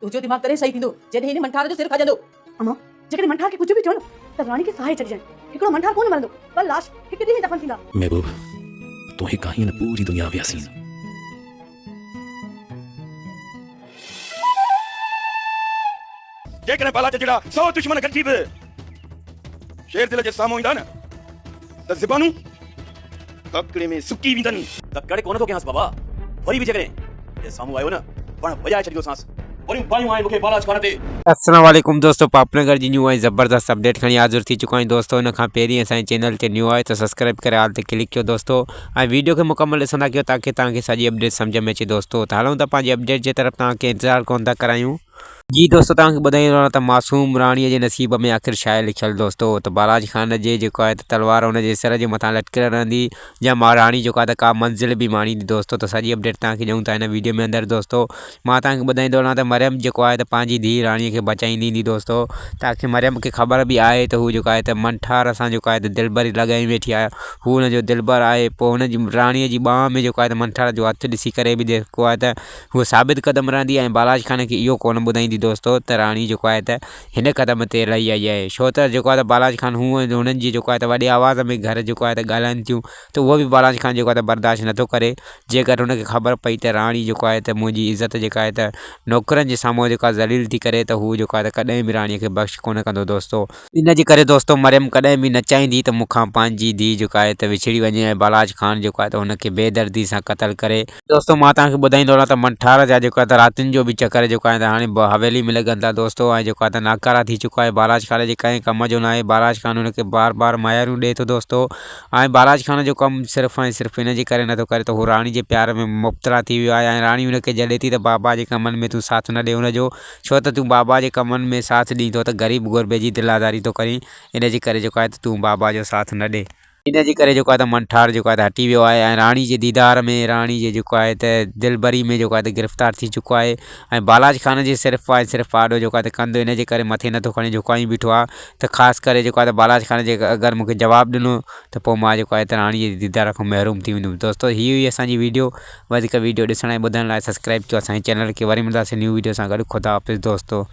तुझो दिमाग तरे सही थींदो जॾहिं हिन मंठार जो सिर खजंदो। अम्मा जेकॾहिं मंठार खे कुझु बि थियो न त राणी खे साहे चढ़ी जाए। हिकिड़ो मंठार कोन मरंदो पर लाश हिकु ॾींहुं दफ़न थींदा। महबूब तोही कहानी न पूरी दुनिया में हसी जेकॾहिं बाला जड़ा 100 दुश्मन गॾिजी बि शेर दिल जे साम्हूं ईंदा न त ज़बानूं ककड़े में सुकी वेंदनि। त कड़े कोन थो कयांसि बाबा, वरी बि जेकॾहिं जे साम्हूं आयो न पण वजाए छॾियो सांस वरी बायूं आहिनि मूंखे बालाज खान ते। अस्सलाम वालेकुम दोस्तों, पापनगर जी न्यू आई ज़बरदस्त अपडेट खणी हाज़िर थी चुका आहियूं दोस्तों। इन खां पहिरीं असांजे चैनल ते न्यू आहे तो सब्सक्राइब करे हाल ते क्लिक कयो दोस्तों, ऐं वीडियो खे मुकम्मल ॾिसंदा कयो ताकि तव्हांखे सॼी अपडेट सम्झ में अचे दोस्तों। त हलूं था पंहिंजी अपडेट जे तरफ़, तव्हांखे इंतज़ारु कोन था करायूं। जी दोस्तों, तव्हांखे ॿुधाईंदो आहियां त मासूम राणीअ जे नसीब में आख़िर छा आहे लिखियलु दोस्तों। त बालाज खान जे जेको आहे त तलवार हुनजे सिर जे मथां लटकियल रहंदी या महाराणी जेको आहे त का मंज़िल बि माणींदी दोस्तों। त सॼी अपडेट तव्हांखे ॾियूं था हिन वीडियो में अंदरि दोस्तों। मां तव्हांखे ॿुधाईंदो रहां त मरियम जेको आहे त पंहिंजी धीउ राणीअ खे बचाईंदी ईंदी दोस्तों। तव्हांखे मरियम खे ख़बर बि आहे त हू जेको आहे त मंठार सां जेको आहे त दिलबरी लॻाई वेठी आहे, हू हुनजो दिलबर आहे। पोइ हुनजी राणीअ जी ॿांह में जेको आहे त मंठार जो हथु ॾिसी करे बि जेको आहे त हूअ साबित क़दम रहंदी ऐं बालाज खान खे इहो कोन ॿुधाईंदी दोस्तों त राणी जेको आहे त हिन क़दम ते रही आई आहे। छो त जेको आहे त बालाज खान हूअं हुननि जी जेको आहे त वॾे आवाज़ में घर जेको आहे त ॻाल्हाइनि थियूं, त उहो बि बालाज खान जेको आहे त बर्दाश्त नथो करे। जेकर हुनखे ख़बर पई त राणी जेको आहे त मुंहिंजी इज़त जेका आहे त नौकरनि जे साम्हूं जेको आहे ज़लील थी करे, त हू जेको आहे त कॾहिं बि राणीअ खे बख़्श कोन कंदो दोस्तों। इन जे करे दोस्तों मरियम कॾहिं बि न चाहींदी त मूंखां पंहिंजी धीउ जेको आहे त विछड़ी वञे ऐं बालाज खान जेको आहे त हुनखे बेदर्दी सां क़तल करे। दोस्तों मां तव्हांखे ॿुधाईंदो रहां त मंठार जा जेको आहे त रातिनि जो बि चकर जेको आहे त हाणे हवेली में लॻनि था दोस्तों, ऐं जेको आहे त नाकारा थी चुका आहे। बालाज खान जे कंहिं कम जो न आहे। बालाज खान हुनखे बार बार मायारियूं ॾिए थो दोस्तों, ऐं बालाज खान जो कमु सिर्फ़ु ऐं सिर्फ़ु इन जे करे नथो करे त हू राणी जे प्यार में मुब्तला थी वियो आहे। ऐं राणी हुनखे जॾे थी त बाबा जे कमनि में तूं साथ न ॾे हुनजो, छो त तूं बाबा जे कमनि में साथ ॾींदो त ग़रीब गुरबे जी दिलादारी थो करीं। इन जे करे जेको आहे त तूं बाबा जो साथ न ॾे। इन जे करे जेको आहे त मंठार जेको आहे त हटी वियो आहे ऐं राणी जे दीदार में, राणी जे जेको आहे त दिलबरी में जेको आहे त गिरफ़्तार थी चुको आहे। ऐं बालाज खान जे सिर्फ़ु ऐं सिर्फ़ु आॾो जेको आहे त कंधु इन जे करे मथे नथो खणे झुकाई बीठो आहे। त ख़ासि करे जेको आहे त बालाज खान जे अगरि मूंखे जवाबु ॾिनो त पोइ मां जेको आहे त राणीअ जे दीदार खां महरूम थी वेंदुमि दोस्तों। हीअ हुई असांजी वीडियो। वधीक वीडियो ॾिसण ऐं ॿुधण लाइ सब्सक्राइब कयो असांजे चैनल खे। वरी मिलंदासीं न्यू वीडियो सां गॾु। ख़ुदा हाफ़िज़ दोस्तों।